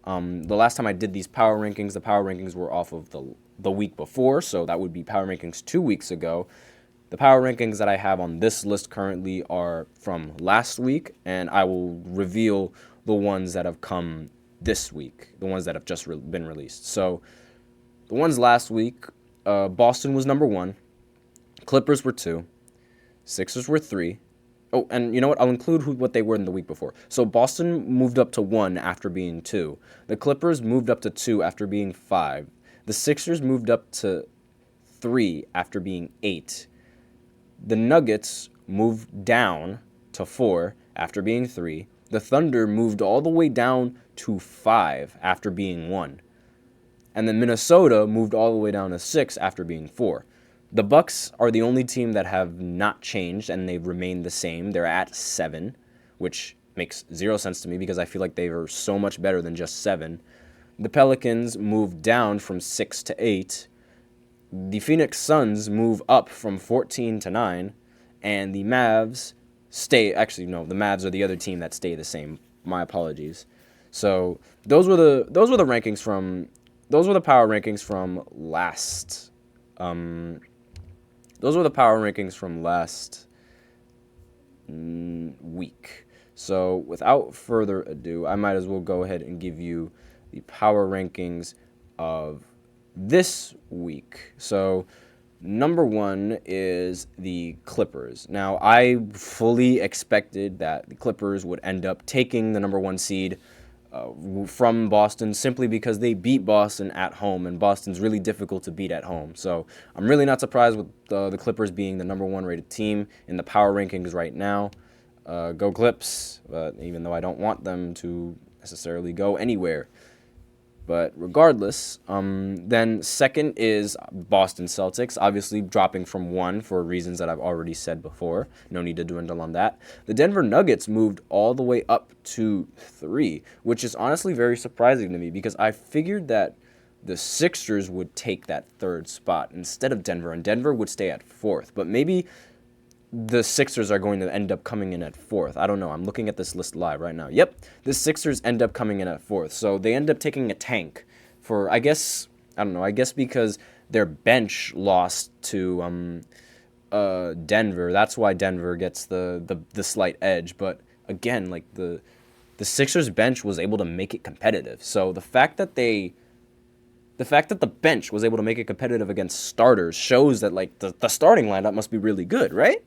The last time I did these power rankings, the power rankings were off of the week before, so that would be power rankings 2 weeks ago. The power rankings that I have on this list currently are from last week, and I will reveal the ones that have come this week, the ones that have just been released. So the ones last week, Boston was number 1, Clippers were 2, Sixers were 3. Oh, and you know what? I'll include what they were in the week before. So Boston moved up to 1 after being 2. The Clippers moved up to 2 after being 5. The Sixers moved up to 3 after being 8. The Nuggets moved down to 4 after being 3. The Thunder moved all the way down to 5 after being 1. And then Minnesota moved all the way down to 6 after being 4. The Bucks are the only team that have not changed, and they've remained the same. They're at 7, which makes 0 sense to me because I feel like they are so much better than just 7. The Pelicans moved down from 6 to 8. The Phoenix Suns move up from 14 to 9, and the Mavs stay. Actually, no, the Mavs are the other team that stay the same. My apologies. So those were the rankings from. Those were the power rankings from last. Those were the power rankings from last week. So without further ado, I might as well go ahead and give you the power rankings of this week. So number 1 is the Clippers. Now, I fully expected that the Clippers would end up taking the number 1 seed from Boston simply because they beat Boston at home, and Boston's really difficult to beat at home. So I'm really not surprised with the Clippers being the number 1 rated team in the power rankings right now. Go Clips, even though I don't want them to necessarily go anywhere. But regardless, then second is Boston Celtics, obviously dropping from 1 for reasons that I've already said before. No need to dwindle on that. The Denver Nuggets moved all the way up to 3, which is honestly very surprising to me because I figured that the Sixers would take that 3rd spot instead of Denver, and Denver would stay at 4th. But maybe the Sixers are going to end up coming in at 4th. I don't know. I'm looking at this list live right now. Yep, the Sixers end up coming in at 4th. So they end up taking a tank for, I guess because their bench lost to Denver. That's why Denver gets the slight edge. But again, like the Sixers bench was able to make it competitive. So the fact that the bench was able to make it competitive against starters shows that like the starting lineup must be really good, right?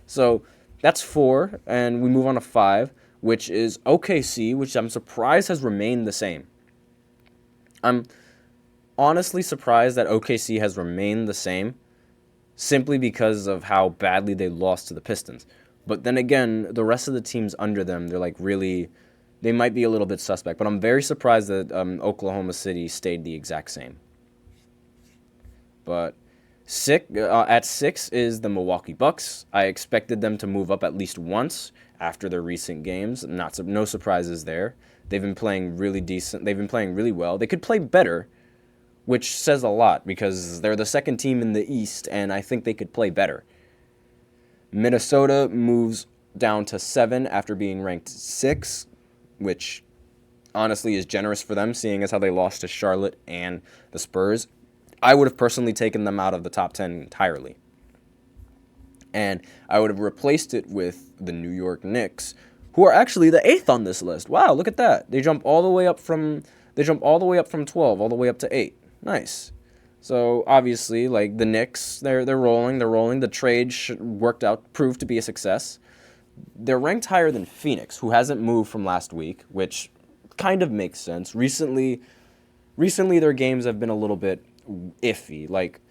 So that's 4, and we move on to 5, which is OKC, which I'm surprised has remained the same. I'm honestly surprised that OKC has remained the same simply because of how badly they lost to the Pistons. But then again, the rest of the teams under them, they're like really, they might be a little bit suspect. But I'm very surprised that Oklahoma City stayed the exact same. But at 6 is the Milwaukee Bucks. I expected them to move up at least once after their recent games. No surprises there. They've been playing really decent. They've been playing really well. They could play better, which says a lot because they're the 2nd team in the East, and I think they could play better. Minnesota moves down to 7 after being ranked 6, which honestly is generous for them, seeing as how they lost to Charlotte and the Spurs. I would have personally taken them out of the top 10 entirely. And I would have replaced it with the New York Knicks, who are actually the 8th on this list. Wow, look at that. They jump all the way up from 12 all the way up to 8. Nice. So obviously, like the Knicks, they're rolling. The trade proved to be a success. They're ranked higher than Phoenix, who hasn't moved from last week, which kind of makes sense. Recently their games have been a little bit iffy. Like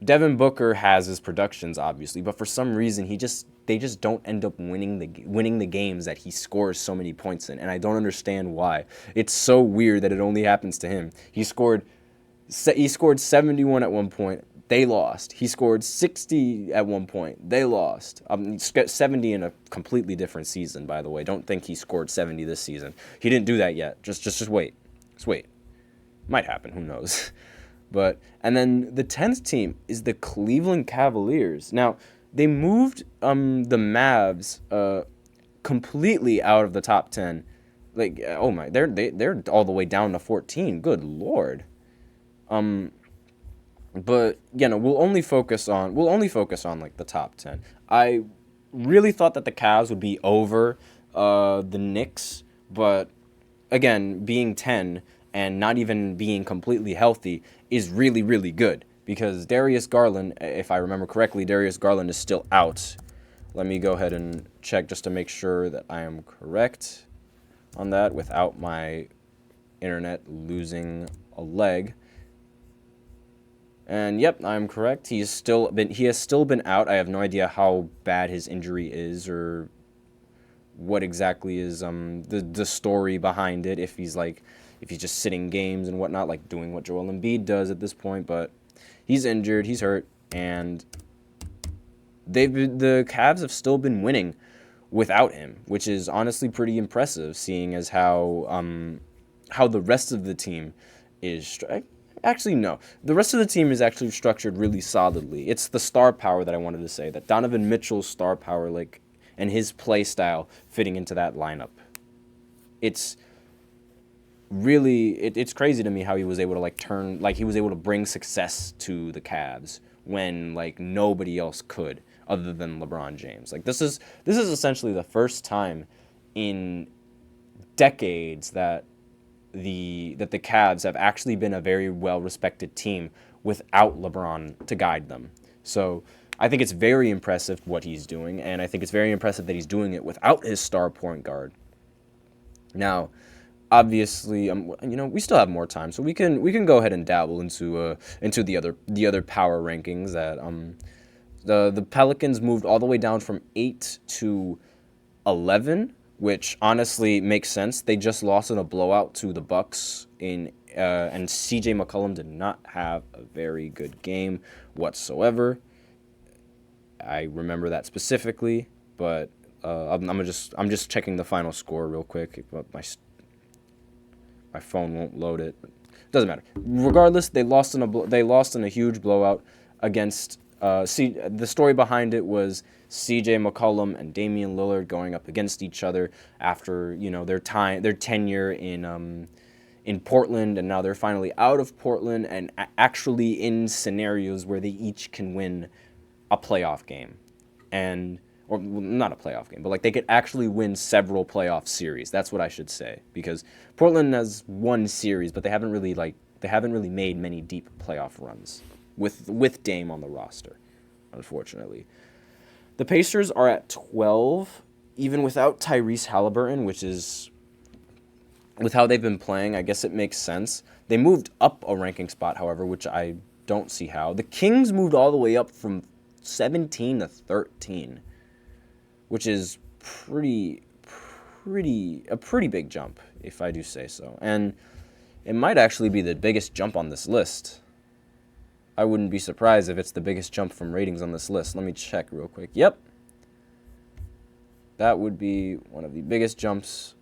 Devin Booker has his productions, obviously, but for some reason they just don't end up winning the games that he scores so many points in, and I don't understand why. It's so weird that it only happens to him. He scored 71 at one point. They lost. He scored 60 at one point. They lost. 70 in a completely different season, by the way. Don't think he scored 70 this season. He didn't do that yet. Just wait. Just wait. Might happen. Who knows? And then the 10th team is the Cleveland Cavaliers. Now, they moved the Mavs completely out of the top 10 Like, oh my, they're all the way down to 14. Good lord. But we'll only focus on like the top 10. I really thought that the Cavs would be over the Knicks, but again, being 10 and not even being completely healthy is really, really good, because Darius Garland, if I remember correctly, Darius Garland is still out. Let me go ahead and check just to make sure that I am correct on that without my internet losing a leg. And yep, I'm correct. He has still been out. I have no idea how bad his injury is or what exactly is the story behind it. If he's just sitting games and whatnot, like doing what Joel Embiid does at this point. But he's injured, he's hurt, and the Cavs have still been winning without him, which is honestly pretty impressive, seeing as how the rest of the team is. Actually, no. The rest of the team is actually structured really solidly. It's the star power that I wanted to say, that Donovan Mitchell's star power, and his play style fitting into that lineup. It's really, it's crazy to me how he was able to he was able to bring success to the Cavs when nobody else could other than LeBron James. This is essentially the first time in decades that the Cavs have actually been a very well-respected team without LeBron to guide them. So I think it's very impressive what he's doing, and I think it's very impressive that he's doing it without his star point guard. Now, obviously, we still have more time, so we can go ahead and dabble into the other power rankings. That the Pelicans moved all the way down from 8 to 11. Which honestly makes sense. They just lost in a blowout to the Bucks and CJ McCollum did not have a very good game whatsoever. I remember that specifically, but I'm just checking the final score real quick. My phone won't load it. Doesn't matter. Regardless, they lost in a huge blowout against. The story behind it was C.J. McCollum and Damian Lillard going up against each other after their tenure in Portland, and now they're finally out of Portland and actually in scenarios where they each can win a playoff game, or not a playoff game, but they could actually win several playoff series. That's what I should say, because Portland has won series, but they haven't really made many deep playoff runs with Dame on the roster, unfortunately. The Pacers are at 12, even without Tyrese Halliburton, which is, with how they've been playing, I guess it makes sense. They moved up a ranking spot, however, which I don't see how. The Kings moved all the way up from 17 to 13, which is a pretty big jump, if I do say so. And it might actually be the biggest jump on this list. I wouldn't be surprised if it's the biggest jump from ratings on this list. Let me check real quick. Yep. That would be one of the biggest jumps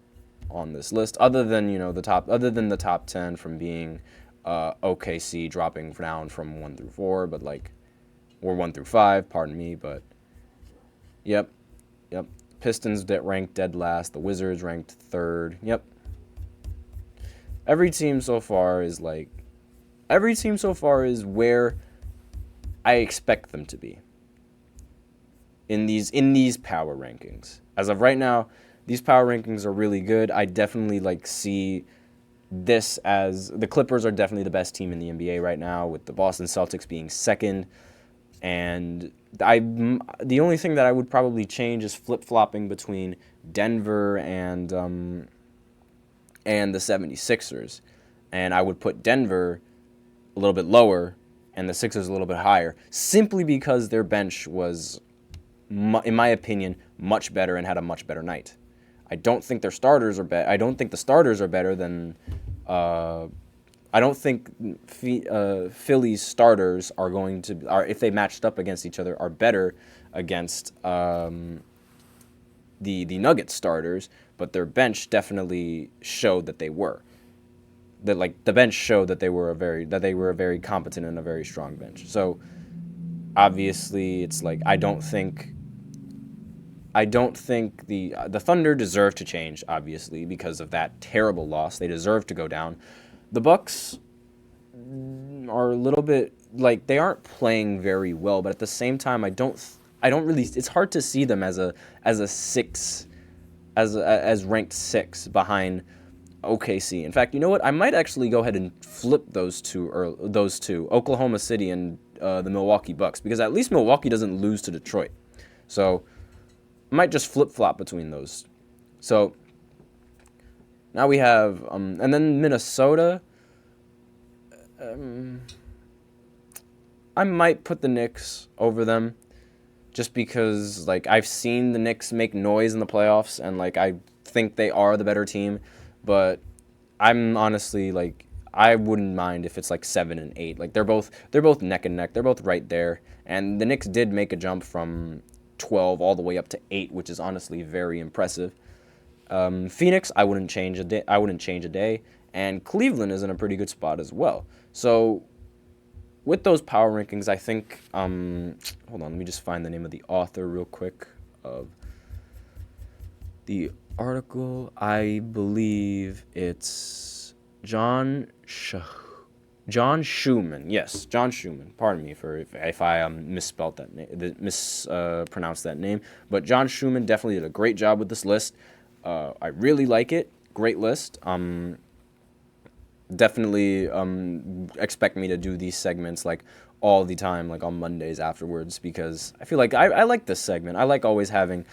on this list, other than the top 10 from being OKC dropping down from 1 through 4, but or 1 through 5, pardon me, but yep. Pistons ranked dead last, the Wizards ranked third. Yep. Every team so far is where I expect them to be in these power rankings. As of right now, these power rankings are really good. I definitely see this as the Clippers are definitely the best team in the NBA right now, with the Boston Celtics being second. And the only thing that I would probably change is flip-flopping between Denver and the 76ers. And I would put Denver a little bit lower and the Sixers a little bit higher, simply because their bench was, in my opinion, much better and had a much better night. I don't think their starters are better. I don't think the starters are better than. I don't think Philly's starters are if they matched up against each other, are better against the Nuggets starters, but their bench definitely showed that they were. The bench showed that they were a very competent and a very strong bench. So obviously it's I don't think I don't think the Thunder deserve to change, obviously, because of that terrible loss. They deserve to go down. The Bucks are a little bit like they aren't playing very well, but at the same time, I don't really. It's hard to see them as a six, as ranked 6 behind OKC. In fact, you know what? I might actually go ahead and flip those two, Oklahoma City and the Milwaukee Bucks, because at least Milwaukee doesn't lose to Detroit. So I might just flip-flop between those. So now we have, and then Minnesota. I might put the Knicks over them, just because like I've seen the Knicks make noise in the playoffs, and like I think they are the better team. But I'm honestly like I wouldn't mind if it's like 7 and 8. Like they're both neck and neck. They're both right there. And the Knicks did make a jump from 12 all the way up to 8, which is honestly very impressive. Phoenix, I wouldn't change a day. And Cleveland is in a pretty good spot as well. So with those power rankings, I think hold on, let me just find the name of the author real quick of the article. I believe it's John Schumann. Yes, John Schumann. Pardon me for if I mispronounced that name. But John Schumann definitely did a great job with this list. I really like it. Great list. Definitely expect me to do these segments like all the time, like on Mondays afterwards, because I feel like I like this segment. I like always having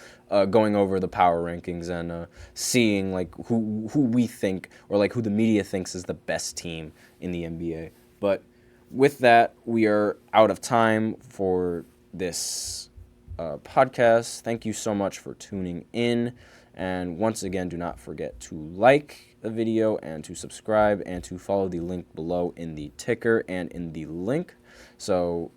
going over the power rankings and seeing like who we think, or like who the media thinks is the best team in the NBA. But with that, we are out of time for this podcast. Thank you so much for tuning in. And once again, do not forget to like the video and to subscribe and to follow the link below in the ticker and in the link. So